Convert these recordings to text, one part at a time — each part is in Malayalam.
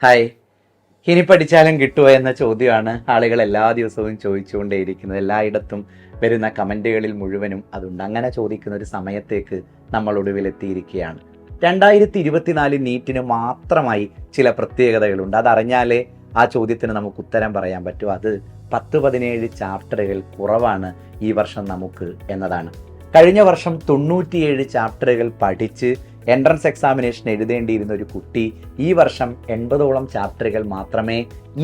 ഹായ്. ഇനി പഠിച്ചാലും കിട്ടുമോ എന്ന ചോദ്യമാണ് ആളുകൾ എല്ലാ ദിവസവും ചോദിച്ചുകൊണ്ടേയിരിക്കുന്നത്. എല്ലായിടത്തും വരുന്ന കമൻറ്റുകളിൽ മുഴുവനും അതുണ്ട്. അങ്ങനെ ചോദിക്കുന്ന ഒരു സമയത്തേക്ക് നമ്മൾ ഒടുവിലെത്തിയിരിക്കുകയാണ്. 2024 നീറ്റിന് മാത്രമായി ചില പ്രത്യേകതകളുണ്ട്. അതറിഞ്ഞാലേ ആ ചോദ്യത്തിന് നമുക്ക് ഉത്തരം പറയാൻ പറ്റൂ. അത് 10-17 ചാപ്റ്ററുകൾ കുറവാണ് ഈ വർഷം നമുക്ക് എന്നതാണ്. കഴിഞ്ഞ വർഷം 97 ചാപ്റ്ററുകൾ പഠിച്ച് എൻട്രൻസ് എക്സാമിനേഷൻ എഴുതേണ്ടിയിരുന്ന ഒരു കുട്ടി ഈ വർഷം 80ഓളം ചാപ്റ്ററുകൾ മാത്രമേ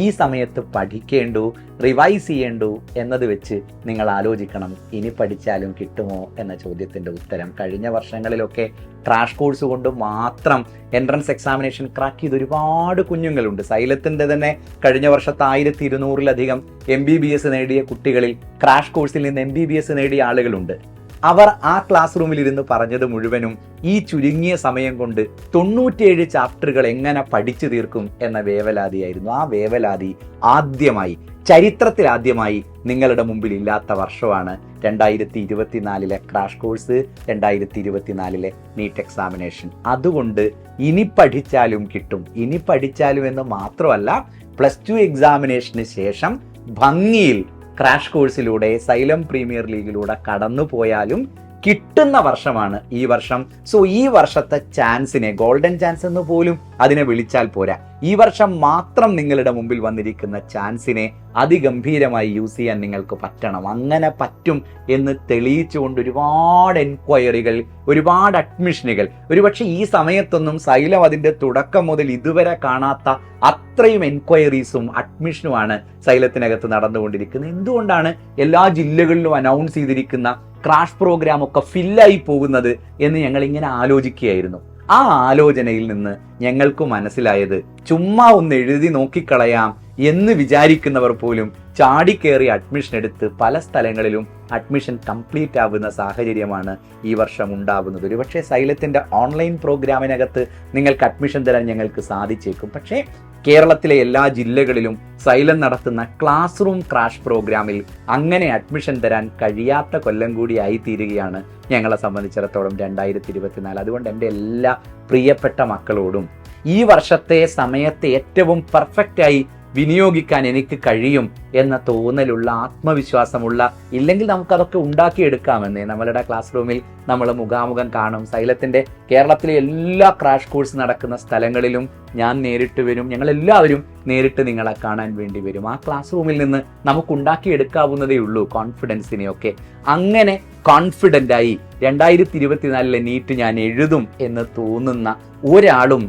ഈ സമയത്ത് പഠിക്കേണ്ടൂ, റിവൈസ് ചെയ്യേണ്ടൂ എന്നത് വെച്ച് നിങ്ങൾ ആലോചിക്കണം, ഇനി പഠിച്ചാലും കിട്ടുമോ എന്ന ചോദ്യത്തിൻ്റെ ഉത്തരം. കഴിഞ്ഞ വർഷങ്ങളിലൊക്കെ ക്രാഷ് കോഴ്സ് കൊണ്ട് മാത്രം എൻട്രൻസ് എക്സാമിനേഷൻ ക്രാക്ക് ചെയ്ത് ഒരുപാട് കുഞ്ഞുങ്ങളുണ്ട്. സൈലത്തിൻ്റെ തന്നെ കഴിഞ്ഞ വർഷത്തെ 1200-ലധികം MBBS നേടിയ കുട്ടികളിൽ ക്രാഷ് കോഴ്സിൽ നിന്ന് MBBS നേടിയ ആളുകളുണ്ട്. അവർ ആ ക്ലാസ് റൂമിലിരുന്ന് പറഞ്ഞത് മുഴുവനും ഈ ചുരുങ്ങിയ സമയം കൊണ്ട് 97 ചാപ്റ്ററുകൾ എങ്ങനെ പഠിച്ചു തീർക്കും എന്ന വേവലാതിയായിരുന്നു. ആ വേവലാതി ചരിത്രത്തിൽ ആദ്യമായി നിങ്ങളുടെ മുമ്പിൽ ഇല്ലാത്ത വർഷമാണ് 2024 ക്രാഷ് കോഴ്സ്, 2024 നീറ്റ് എക്സാമിനേഷൻ. അതുകൊണ്ട് ഇനി പഠിച്ചാലും കിട്ടും. ഇനി പഠിച്ചാലും എന്ന് മാത്രമല്ല, +2 എക്സാമിനേഷന് ശേഷം ഭംഗിയിൽ ക്രാഷ് കോഴ്സിലൂടെ സൈലം പ്രീമിയർ ലീഗിലൂടെ കടന്നു പോയാലും കിട്ടുന്ന വർഷമാണ് ഈ വർഷം. സോ ഈ വർഷത്തെ ചാൻസിനെ, ഗോൾഡൻ ചാൻസ് എന്ന് പോലും അതിനെ വിളിച്ചാൽ പോരാ, ഈ വർഷം മാത്രം നിങ്ങളുടെ മുമ്പിൽ വന്നിരിക്കുന്ന ചാൻസിനെ അതിഗംഭീരമായി യൂസ് ചെയ്യാൻ നിങ്ങൾക്ക് പറ്റണം. അങ്ങനെ പറ്റും എന്ന് തെളിയിച്ചുകൊണ്ട് ഒരുപാട് എൻക്വയറികൾ, ഒരുപാട് അഡ്മിഷനുകൾ, ഒരുപക്ഷെ ഈ സമയത്തൊന്നും സൈലം അതിൻ്റെ തുടക്കം മുതൽ ഇതുവരെ കാണാത്ത അത്രയും എൻക്വയറീസും അഡ്മിഷനുമാണ് സൈലത്തിനകത്ത് നടന്നുകൊണ്ടിരിക്കുന്നത്. എന്തുകൊണ്ടാണ് എല്ലാ ജില്ലകളിലും അനൗൺസ് ചെയ്തിരിക്കുന്ന ക്രാഷ് പ്രോഗ്രാം ഒക്കെ ഫില്ലായി പോകുന്നത് എന്ന് ഞങ്ങൾ ഇങ്ങനെ ആലോചിക്കുകയായിരുന്നു. ആ ആലോചനയിൽ നിന്ന് ഞങ്ങൾക്ക് മനസ്സിലായത്, ചുമ്മാ ഒന്ന് എഴുതി നോക്കിക്കളയാം എന്ന് വിചാരിക്കുന്നവർ പോലും ചാടിക്കേറി അഡ്മിഷൻ എടുത്ത് പല സ്ഥലങ്ങളിലും അഡ്മിഷൻ കംപ്ലീറ്റ് ആവുന്ന സാഹചര്യമാണ് ഈ വർഷം ഉണ്ടാവുന്നത്. ഒരുപക്ഷെ സൈലത്തിൻ്റെ ഓൺലൈൻ പ്രോഗ്രാമിനകത്ത് നിങ്ങൾക്ക് അഡ്മിഷൻ തരാൻ ഞങ്ങൾക്ക് സാധിച്ചേക്കും. പക്ഷേ കേരളത്തിലെ എല്ലാ ജില്ലകളിലും സൈലം നടത്തുന്ന ക്ലാസ് റൂം ക്രാഷ് പ്രോഗ്രാമിൽ അങ്ങനെ അഡ്മിഷൻ തരാൻ കഴിയാത്ത കൊല്ലം കൂടി ആയിത്തീരുകയാണ് ഞങ്ങളെ സംബന്ധിച്ചിടത്തോളം 2024. അതുകൊണ്ട് എൻ്റെ എല്ലാ പ്രിയപ്പെട്ട മക്കളോടും ഈ വർഷത്തെ സമയത്തെ ഏറ്റവും പെർഫെക്റ്റായി വിനിയോഗിക്കാൻ എനിക്ക് കഴിയും എന്ന തോന്നലുള്ള, ആത്മവിശ്വാസമുള്ള, ഇല്ലെങ്കിൽ നമുക്കതൊക്കെ ഉണ്ടാക്കിയെടുക്കാമെന്നേ. നമ്മളുടെ ക്ലാസ് റൂമിൽ നമ്മൾ മുഖാമുഖം കാണും. സൈലത്തിൻ്റെ കേരളത്തിലെ എല്ലാ ക്രാഷ് കോഴ്സ് നടക്കുന്ന സ്ഥലങ്ങളിലും ഞാൻ നേരിട്ട് വരും. ഞങ്ങളെല്ലാവരും നേരിട്ട് നിങ്ങളെ കാണാൻ വേണ്ടി വരും. ആ ക്ലാസ് റൂമിൽ നിന്ന് നമുക്ക് ഉണ്ടാക്കിയെടുക്കാവുന്നതേ ഉള്ളൂ കോൺഫിഡൻസിനെയൊക്കെ. അങ്ങനെ കോൺഫിഡൻ്റായി 2024 നീറ്റ് ഞാൻ എഴുതും എന്ന് തോന്നുന്ന ഒരാളും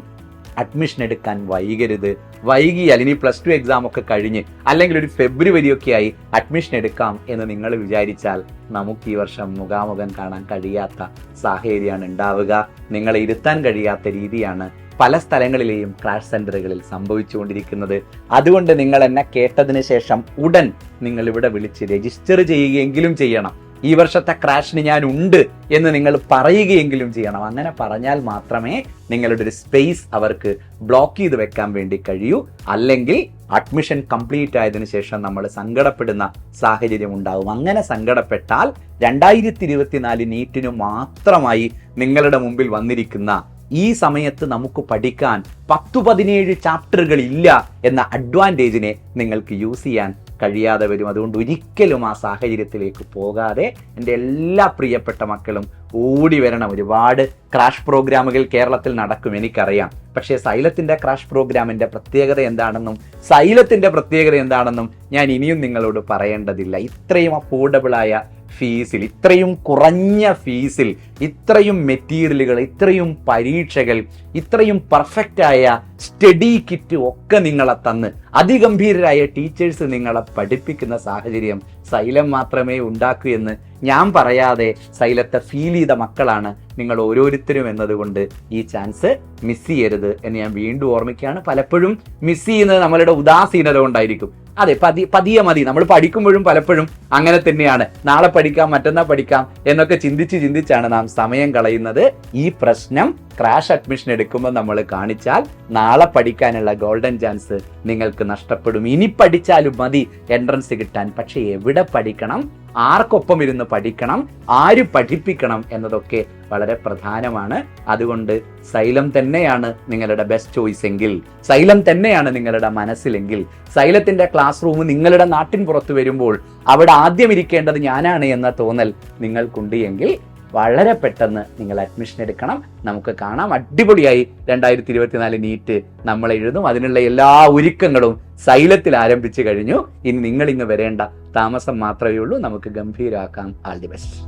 അഡ്മിഷൻ എടുക്കാൻ വൈകരുത്. വൈകിയാൽ ഇനി +2 എക്സാം ഒക്കെ കഴിഞ്ഞ് അല്ലെങ്കിൽ ഒരു ഫെബ്രുവരി ഒക്കെ ആയി അഡ്മിഷൻ എടുക്കാം എന്ന് നിങ്ങൾ വിചാരിച്ചാൽ നമുക്ക് ഈ വർഷം മുഖാമുഖം കാണാൻ കഴിയാത്ത സാഹചര്യമാണ് ഉണ്ടാവുക. നിങ്ങളെ ഇരുത്താൻ കഴിയാത്ത രീതിയാണ് പല സ്ഥലങ്ങളിലെയും ക്രാഷ് സെന്ററുകളിൽ സംഭവിച്ചുകൊണ്ടിരിക്കുന്നത്. അതുകൊണ്ട് നിങ്ങൾ എന്നെ കേട്ടതിന് ശേഷം ഉടൻ നിങ്ങൾ ഇവിടെ വിളിച്ച് രജിസ്റ്റർ ചെയ്യുകയെങ്കിലും ചെയ്യണം. ഈ വർഷത്തെ ക്രാഷിന് ഞാൻ ഉണ്ട് എന്ന് നിങ്ങൾ പറയുകയെങ്കിലും ചെയ്യണം. അങ്ങനെ പറഞ്ഞാൽ മാത്രമേ നിങ്ങളുടെ ഒരു സ്പേസ് അവർക്ക് ബ്ലോക്ക് ചെയ്ത് വെക്കാൻ വേണ്ടി കഴിയൂ. അല്ലെങ്കിൽ അഡ്മിഷൻ കംപ്ലീറ്റ് ആയതിനു ശേഷം നമ്മൾ സങ്കടപ്പെടുന്ന സാഹചര്യം ഉണ്ടാവും. അങ്ങനെ സങ്കടപ്പെട്ടാൽ 2024 നീറ്റിന് മാത്രമായി നിങ്ങളുടെ മുമ്പിൽ വന്നിരിക്കുന്ന ഈ സമയത്ത് നമുക്ക് പഠിക്കാൻ 10-17 ചാപ്റ്ററുകൾ ഇല്ല എന്ന അഡ്വാൻറ്റേജിനെ നിങ്ങൾക്ക് യൂസ് ചെയ്യാൻ കഴിയാതെ വരും. അതുകൊണ്ട് ഒരിക്കലും ആ സാഹചര്യത്തിലേക്ക് പോകാതെ എൻ്റെ എല്ലാ പ്രിയപ്പെട്ട മക്കളും ഓടി വരണം. ഒരുപാട് ക്രാഷ് പ്രോഗ്രാമുകൾ കേരളത്തിൽ നടക്കും, എനിക്കറിയാം. പക്ഷേ സൈലത്തിൻ്റെ ക്രാഷ് പ്രോഗ്രാമിൻ്റെ പ്രത്യേകത എന്താണെന്നും സൈലത്തിൻ്റെ പ്രത്യേകത എന്താണെന്നും ഞാൻ ഇനിയും നിങ്ങളോട് പറയേണ്ടതില്ല. ഇത്രയും അഫോർഡബിളായ ഫീസിൽ, ഇത്രയും കുറഞ്ഞ ഫീസിൽ, ഇത്രയും മെറ്റീരിയലുകൾ, ഇത്രയും പരീക്ഷകൾ, ഇത്രയും പെർഫെക്റ്റായ സ്റ്റഡി കിറ്റ് ഒക്കെ നിങ്ങളെ തന്ന് അതിഗംഭീരരായ ടീച്ചേഴ്സ് നിങ്ങളെ പഠിപ്പിക്കുന്ന സാഹചര്യം സൈലം മാത്രമേ ഉണ്ടാക്കൂ എന്ന് ഞാൻ പറയാതെ സൈലത്തെ ഫീൽ ചെയ്ത മക്കളാണ് നിങ്ങൾ ഓരോരുത്തരും എന്നതുകൊണ്ട് ഈ ചാൻസ് മിസ് ചെയ്യരുത് എന്ന് ഞാൻ വീണ്ടും ഓർമ്മിക്കുകയാണ്. പലപ്പോഴും മിസ് ചെയ്യുന്നത് നമ്മളുടെ ഉദാസീനത കൊണ്ടായിരിക്കും. അതെ, പതിയെ മതി. നമ്മൾ പഠിക്കുമ്പോഴും പലപ്പോഴും അങ്ങനെ തന്നെയാണ്. നാളെ പഠിക്കാം, മറ്റന്നാൾ പഠിക്കാം എന്നൊക്കെ ചിന്തിച്ചാണ് നാം സമയം കളയുന്നത്. ഈ പ്രശ്നം ക്രാഷ് അഡ്മിഷൻ എടുക്കുമ്പോൾ നമ്മൾ കാണിച്ചാൽ നാളെ പഠിക്കാനുള്ള ഗോൾഡൻ ചാൻസ് നിങ്ങൾക്ക് നഷ്ടപ്പെടും. ഇനി പഠിച്ചാലും മതി എൻട്രൻസ് കിട്ടാൻ. പക്ഷെ എവിടെ പഠിക്കണം, ആർക്കൊപ്പം ഇരുന്ന് പഠിക്കണം, ആര് പഠിപ്പിക്കണം എന്നതൊക്കെ വളരെ പ്രധാനമാണ്. അതുകൊണ്ട് സൈലം തന്നെയാണ് നിങ്ങളുടെ ബെസ്റ്റ് ചോയ്സ് എങ്കിൽ, സൈലം തന്നെയാണ് നിങ്ങളുടെ മനസ്സിലെങ്കിൽ, സൈലത്തിന്റെ ക്ലാസ് റൂം നിങ്ങളുടെ നാട്ടിൻ പുറത്ത് വരുമ്പോൾ അവിടെ ആദ്യം ഇരിക്കേണ്ടത് ഞാനാണ് എന്ന തോന്നൽ നിങ്ങൾക്കുണ്ട് എങ്കിൽ വളരെ പെട്ടെന്ന് നിങ്ങൾ അഡ്മിഷൻ എടുക്കണം. നമുക്ക് കാണാം. അടിപൊളിയായി 2024 നീറ്റ് നമ്മൾ എഴുതും. അതിനുള്ള എല്ലാ ഒരുക്കങ്ങളും സൈലത്തിൽ ആരംഭിച്ചു കഴിഞ്ഞു. ഇനി നിങ്ങൾ ഇങ്ങ് വരേണ്ട താമസം മാത്രമേ ഉള്ളൂ. നമുക്ക് ഗംഭീരാക്കാം. All the best.